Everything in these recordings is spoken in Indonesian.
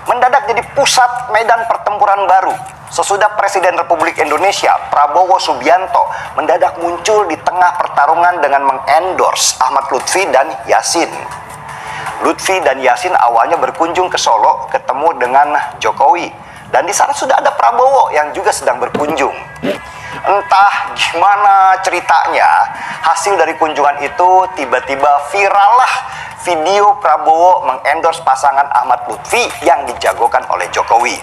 mendadak jadi pusat medan pertempuran baru. Sesudah Presiden Republik Indonesia Prabowo Subianto mendadak muncul di tengah pertarungan dengan mengendorse Ahmad Lutfi dan Yasin. Lutfi dan Yasin awalnya berkunjung ke Solo ketemu dengan Jokowi, dan di sana sudah ada Prabowo yang juga sedang berkunjung. Entah gimana ceritanya, hasil dari kunjungan itu tiba-tiba viral lah video Prabowo mengendorse pasangan Ahmad Lutfi yang dijagokan oleh Jokowi.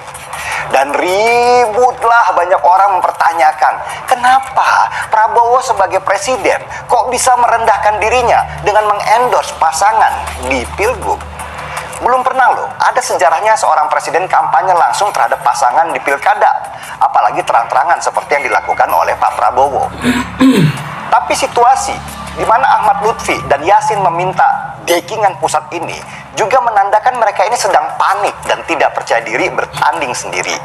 Dan ributlah banyak orang mempertanyakan, kenapa Prabowo sebagai presiden kok bisa merendahkan dirinya dengan mengendorse pasangan di Pilgub? Belum pernah loh, ada sejarahnya seorang presiden kampanye langsung terhadap pasangan di pilkada, apalagi terang-terangan seperti yang dilakukan oleh Pak Prabowo. Tapi situasi di mana Ahmad Lutfi dan Yasin meminta backingan pusat ini juga menandakan mereka ini sedang panik dan tidak percaya diri bertanding sendiri.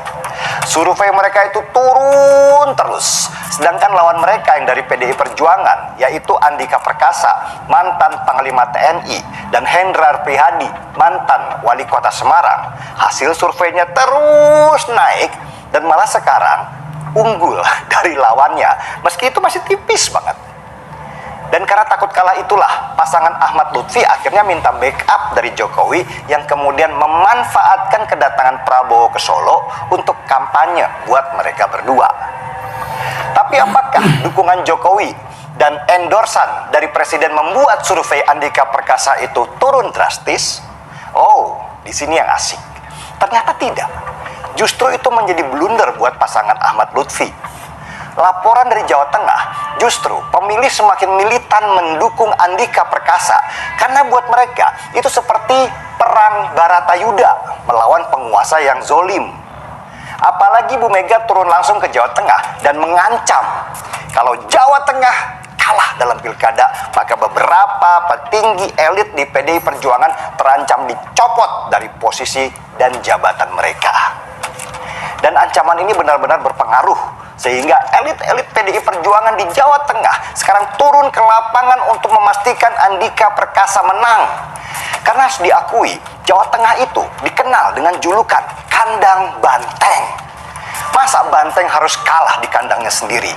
Survei mereka itu turun terus, sedangkan lawan mereka yang dari PDI Perjuangan, yaitu Andika Perkasa, mantan Panglima TNI, dan Hendrar Prihadi, mantan Wali Kota Semarang, hasil surveinya terus naik dan malah sekarang unggul dari lawannya, meski itu masih tipis banget. Dan karena takut kalah itulah pasangan Ahmad Lutfi akhirnya minta backup dari Jokowi yang kemudian memanfaatkan kedatangan Prabowo ke Solo untuk kampanye buat mereka berdua. Tapi apakah dukungan Jokowi dan endorsan dari Presiden membuat survei Andika Perkasa itu turun drastis? Oh, di sini yang asik. Ternyata tidak. Justru itu menjadi blunder buat pasangan Ahmad Lutfi. Laporan dari Jawa Tengah, justru pemilih semakin militan mendukung Andika Perkasa karena buat mereka itu seperti perang Baratayuda melawan penguasa yang zolim. Apalagi Bu Mega turun langsung ke Jawa Tengah dan mengancam kalau Jawa Tengah kalah dalam pilkada, maka beberapa petinggi elit di PDI Perjuangan terancam dicopot dari posisi dan jabatan mereka. Dan ancaman ini benar-benar berpengaruh sehingga elit-elit PDI Perjuangan di Jawa Tengah sekarang turun ke lapangan untuk memastikan Andika Perkasa menang. Karena harus diakui, Jawa Tengah itu dikenal dengan julukan kandang banteng. Masa banteng harus kalah di kandangnya sendiri?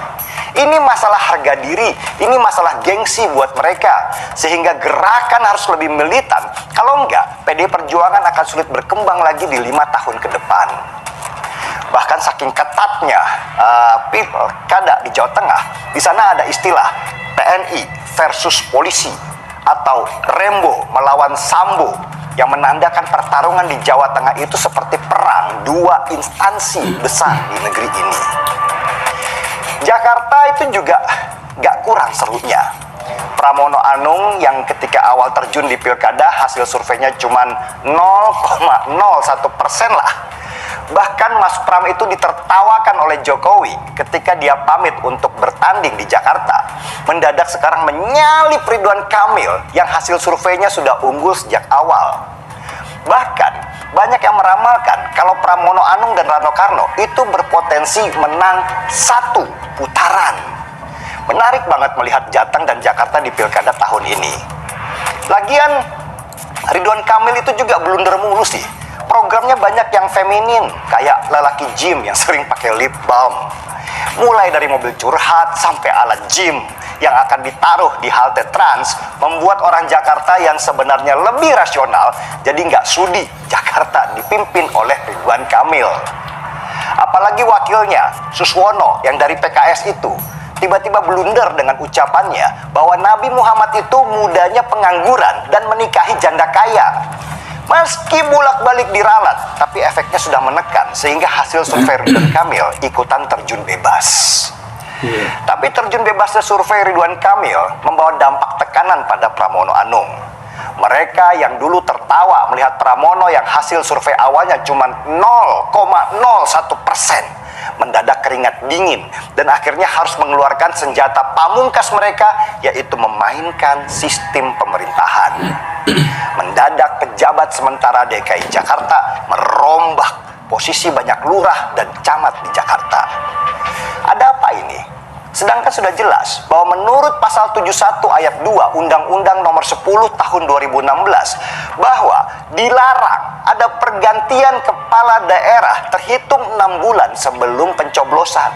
Ini masalah harga diri, ini masalah gengsi buat mereka. Sehingga gerakan harus lebih militan. Kalau enggak, PDI Perjuangan akan sulit berkembang lagi di 5 tahun ke depan. Bahkan saking ketatnya pilkada di Jawa Tengah, di sana ada istilah TNI versus polisi atau Rembo melawan Sambo, yang menandakan pertarungan di Jawa Tengah itu seperti perang dua instansi besar di negeri ini. Jakarta itu juga gak kurang serunya. Pramono Anung yang ketika awal terjun di pilkada hasil surveinya cuma 0,01% lah. Bahkan Mas Pram itu ditertawakan oleh Jokowi ketika dia pamit untuk bertanding di Jakarta. Mendadak sekarang menyalip Ridwan Kamil yang hasil surveinya sudah unggul sejak awal. Bahkan banyak yang meramalkan kalau Pramono Anung dan Rano Karno itu berpotensi menang 1 putaran. Menarik banget melihat Jateng dan Jakarta di pilkada tahun ini. Lagian Ridwan Kamil itu juga blunder mulu sih. Programnya banyak yang feminin, kayak lelaki gym yang sering pakai lip balm. Mulai dari mobil curhat sampai alat gym yang akan ditaruh di halte Trans, membuat orang Jakarta yang sebenarnya lebih rasional jadi nggak sudi Jakarta dipimpin oleh Ridwan Kamil. Apalagi wakilnya, Suswono yang dari PKS itu, tiba-tiba blunder dengan ucapannya bahwa Nabi Muhammad itu mudanya pengangguran dan menikahi janda kaya. Meski bolak-balik diralat, tapi efeknya sudah menekan sehingga hasil survei Ridwan Kamil ikutan terjun bebas. Tapi terjun bebasnya survei Ridwan Kamil membawa dampak tekanan pada Pramono Anung. Mereka yang dulu tertawa melihat Pramono yang hasil survei awalnya cuma 0,01%, mendadak keringat dingin dan akhirnya harus mengeluarkan senjata pamungkas mereka, yaitu memainkan sistem pemerintahan. Mendadak pejabat sementara DKI Jakarta merombak posisi banyak lurah dan camat di Jakarta. Ada apa ini? Sedangkan sudah jelas bahwa menurut pasal 71 ayat 2 Undang-Undang nomor 10 tahun 2016 bahwa dilarang ada pergantian kepala daerah terhitung 6 bulan sebelum pencoblosan.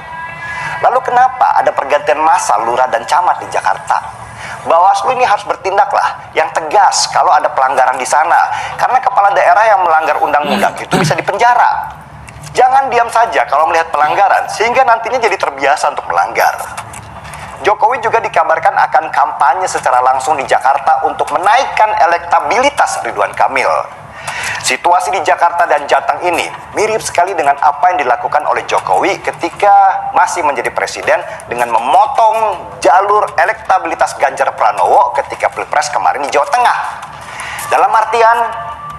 Lalu kenapa ada pergantian massal lurah dan camat di Jakarta? Bawaslu ini harus bertindaklah yang tegas kalau ada pelanggaran di sana, karena kepala daerah yang melanggar undang-undang itu bisa dipenjara. Jangan diam saja kalau melihat pelanggaran, sehingga nantinya jadi terbiasa untuk melanggar. Jokowi juga dikabarkan akan kampanye secara langsung di Jakarta untuk menaikkan elektabilitas Ridwan Kamil. Situasi di Jakarta dan Jateng ini mirip sekali dengan apa yang dilakukan oleh Jokowi ketika masih menjadi presiden dengan memotong jalur elektabilitas Ganjar Pranowo ketika Pilpres kemarin di Jawa Tengah. Dalam artian,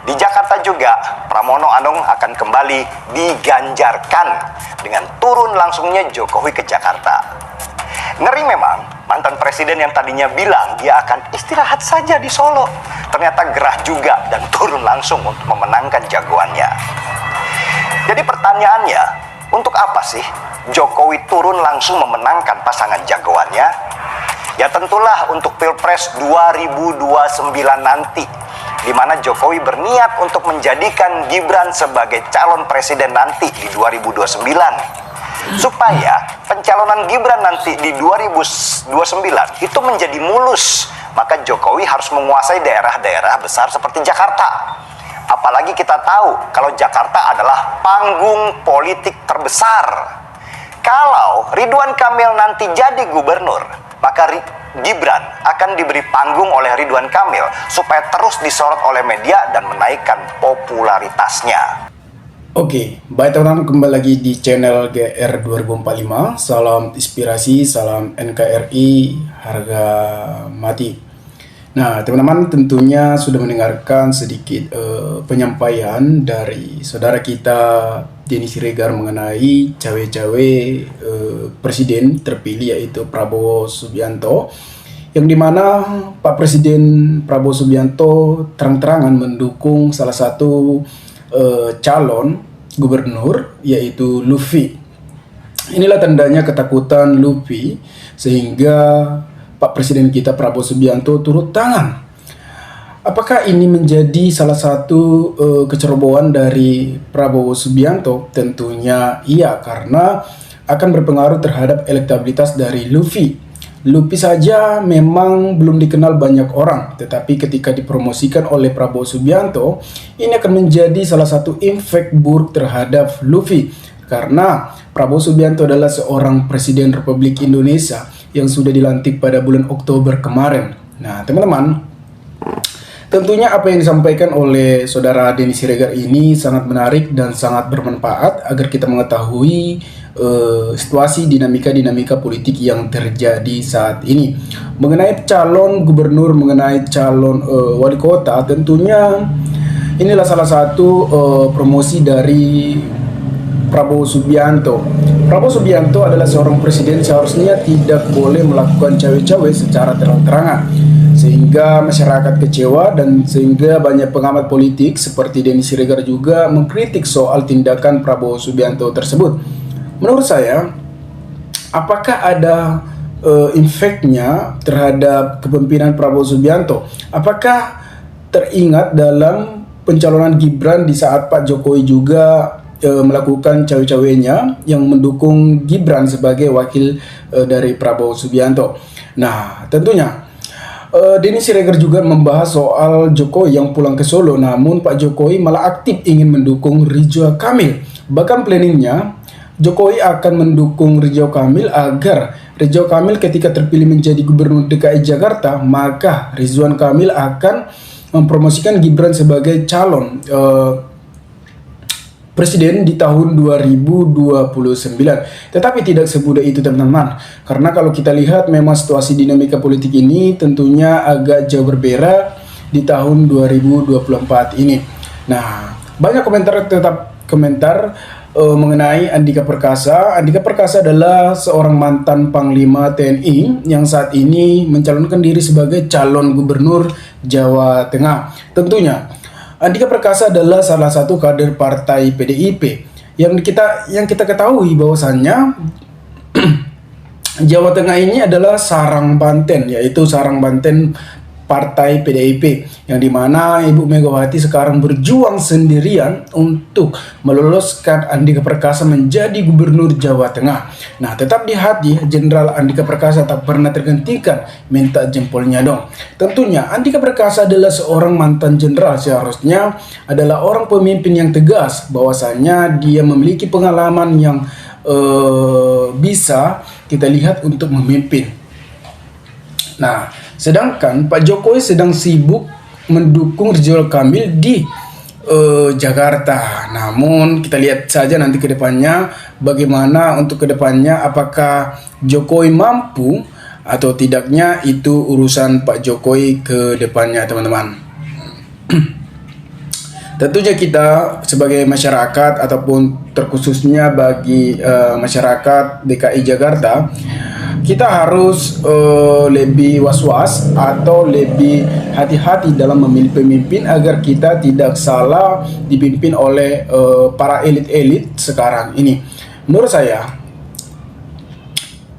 di Jakarta juga, Pramono Anung akan kembali diganjarkan dengan turun langsungnya Jokowi ke Jakarta. Ngeri memang, mantan presiden yang tadinya bilang dia akan istirahat saja di Solo, ternyata gerah juga dan turun langsung untuk memenangkan jagoannya. Jadi pertanyaannya, untuk apa sih Jokowi turun langsung memenangkan pasangan jagoannya? Ya tentulah untuk Pilpres 2029 nanti, di mana Jokowi berniat untuk menjadikan Gibran sebagai calon presiden nanti di 2029. Supaya pencalonan Gibran nanti di 2029 itu menjadi mulus, maka Jokowi harus menguasai daerah-daerah besar seperti Jakarta. Apalagi kita tahu kalau Jakarta adalah panggung politik terbesar. Kalau Ridwan Kamil nanti jadi gubernur, maka Gibran akan diberi panggung oleh Ridwan Kamil supaya terus disorot oleh media dan menaikkan popularitasnya. Oke, baik teman-teman, kembali lagi di channel GR 2045. Salam inspirasi, salam NKRI, harga mati. Nah, teman-teman tentunya sudah mendengarkan sedikit penyampaian dari saudara kita Denny Siregar mengenai cawe-cawe presiden terpilih yaitu Prabowo Subianto, yang dimana Pak Presiden Prabowo Subianto terang-terangan mendukung salah satu calon gubernur yaitu Lufi. Inilah tandanya ketakutan Lufi sehingga Pak Presiden kita Prabowo Subianto turut tangan. Apakah ini menjadi salah satu kecerobohan dari Prabowo Subianto? Tentunya iya, karena akan berpengaruh terhadap elektabilitas dari Lufi. Lufi saja memang belum dikenal banyak orang, tetapi ketika dipromosikan oleh Prabowo Subianto, ini akan menjadi salah satu efek buruk terhadap Lufi, karena Prabowo Subianto adalah seorang Presiden Republik Indonesia yang sudah dilantik pada bulan Oktober kemarin. Nah, teman-teman, tentunya apa yang disampaikan oleh saudara Denny Siregar ini sangat menarik dan sangat bermanfaat agar kita mengetahui situasi dinamika politik yang terjadi saat ini. Mengenai calon gubernur, mengenai calon wali kota, tentunya inilah salah satu promosi dari Prabowo Subianto. Prabowo Subianto adalah seorang presiden, seharusnya tidak boleh melakukan cawe-cawe secara terang-terangan, sehingga masyarakat kecewa dan sehingga banyak pengamat politik seperti Denny Siregar juga mengkritik soal tindakan Prabowo Subianto tersebut. Menurut saya, apakah ada efeknya terhadap kepemimpinan Prabowo Subianto? Apakah teringat dalam pencalonan Gibran di saat Pak Jokowi juga melakukan cawe-cawenya yang mendukung Gibran sebagai wakil dari Prabowo Subianto? Nah, tentunya Denny Siregar juga membahas soal Jokowi yang pulang ke Solo, namun Pak Jokowi malah aktif ingin mendukung Ridwan Kamil. Bahkan planningnya Jokowi akan mendukung Ridwan Kamil agar Ridwan Kamil ketika terpilih menjadi gubernur DKI Jakarta, maka Ridwan Kamil akan mempromosikan Gibran sebagai calon presiden di tahun 2029. Tetapi tidak semudah itu, teman-teman. Karena kalau kita lihat memang situasi dinamika politik ini tentunya agak jauh berbeda di tahun 2024 ini. Nah, banyak komentar mengenai Andika Perkasa. Andika Perkasa adalah seorang mantan Panglima TNI yang saat ini mencalonkan diri sebagai calon gubernur Jawa Tengah. Tentunya Andika Perkasa adalah salah satu kader partai PDIP yang kita ketahui bahwasannya Jawa Tengah ini adalah sarang Banten, yaitu sarang Banten Partai PDIP, yang dimana Ibu Megawati sekarang berjuang sendirian untuk meloloskan Andika Perkasa menjadi gubernur Jawa Tengah. Nah, tetap di hati Jenderal Andika Perkasa tak pernah tergantikan, minta jempolnya dong. Tentunya Andika Perkasa adalah seorang mantan jenderal, seharusnya adalah orang pemimpin yang tegas, bahwasanya dia memiliki pengalaman yang bisa kita lihat untuk memimpin. Nah, sedangkan Pak Jokowi sedang sibuk mendukung Ridwan Kamil di Jakarta. Namun kita lihat saja nanti ke depannya bagaimana untuk ke depannya, apakah Jokowi mampu atau tidaknya itu urusan Pak Jokowi ke depannya, teman-teman. Tentunya kita sebagai masyarakat ataupun terkhususnya bagi masyarakat DKI Jakarta, kita harus lebih was-was atau lebih hati-hati dalam memilih pemimpin agar kita tidak salah dipimpin oleh para elit-elit sekarang ini. Menurut saya,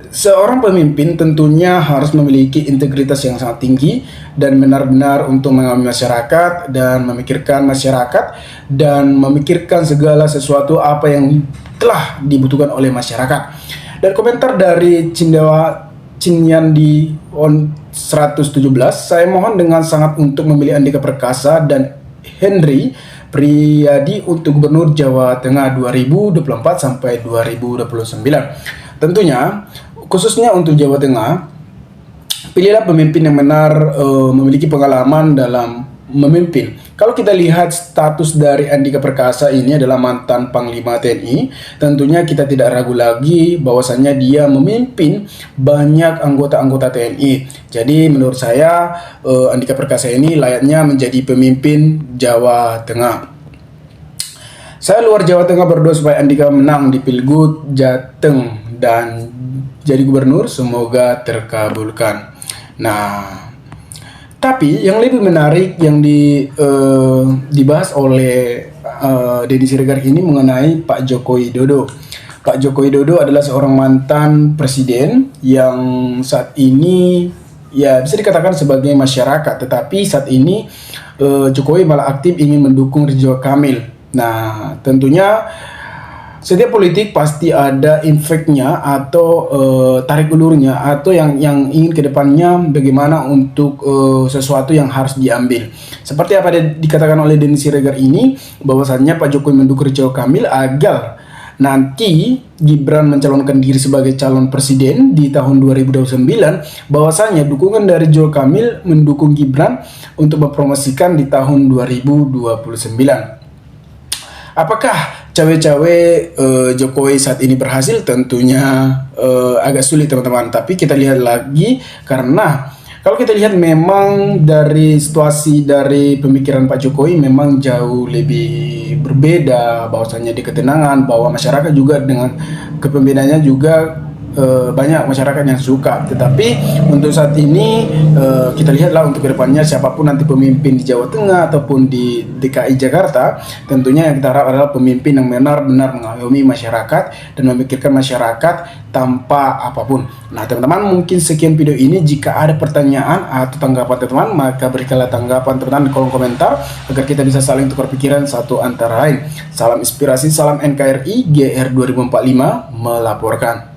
seorang pemimpin tentunya harus memiliki integritas yang sangat tinggi dan benar-benar untuk mengayomi masyarakat dan memikirkan masyarakat dan memikirkan segala sesuatu apa yang telah dibutuhkan oleh masyarakat. Dan komentar dari Cinyandi on 117, saya mohon dengan sangat untuk memilih Andika Perkasa dan Henry Priadi untuk Gubernur Jawa Tengah 2024 sampai 2029. Tentunya khususnya untuk Jawa Tengah, pilihlah pemimpin yang benar memiliki pengalaman dalam memimpin. Kalau kita lihat status dari Andika Perkasa ini adalah mantan Panglima TNI, tentunya kita tidak ragu lagi bahwasannya dia memimpin banyak anggota-anggota TNI. Jadi menurut saya Andika Perkasa ini layaknya menjadi pemimpin Jawa Tengah. Saya luar Jawa Tengah berdoa supaya Andika menang di Pilgub Jateng dan jadi gubernur, semoga terkabulkan. Nah, tapi yang lebih menarik yang dibahas oleh Deddy Siregar ini mengenai Pak Joko Widodo. Pak Joko Widodo adalah seorang mantan presiden yang saat ini ya bisa dikatakan sebagai masyarakat, tetapi saat ini Jokowi malah aktif ingin mendukung Ridwan Kamil. Nah, tentunya setiap politik pasti ada efeknya atau tarik ulurnya atau yang ingin ke depannya bagaimana untuk sesuatu yang harus diambil. Seperti apa dikatakan oleh Deddy Siregar ini, bahwasannya Pak Jokowi mendukung Ridwan Kamil agar nanti Gibran mencalonkan diri sebagai calon presiden di tahun 2029, bahwasanya dukungan dari Ridwan Kamil mendukung Gibran untuk mempromosikan di tahun 2029. Apakah cawe-cawe Jokowi saat ini berhasil? Tentunya agak sulit, teman-teman. Tapi kita lihat lagi, karena kalau kita lihat memang dari situasi dari pemikiran Pak Jokowi memang jauh lebih berbeda, bahwasanya di ketenangan, bahwa masyarakat juga dengan kepemimpinannya juga banyak masyarakat yang suka. Tetapi untuk saat ini kita lihatlah untuk kedepannya siapapun nanti pemimpin di Jawa Tengah ataupun di DKI Jakarta, tentunya yang kita harap adalah pemimpin yang benar-benar mengayomi masyarakat dan memikirkan masyarakat tanpa apapun. Nah, teman-teman, mungkin sekian video ini. Jika ada pertanyaan atau tanggapan teman-teman, maka berikanlah tanggapan teman-teman di kolom komentar agar kita bisa saling tukar pikiran satu antara lain. Salam inspirasi, salam NKRI, GR 2045 melaporkan.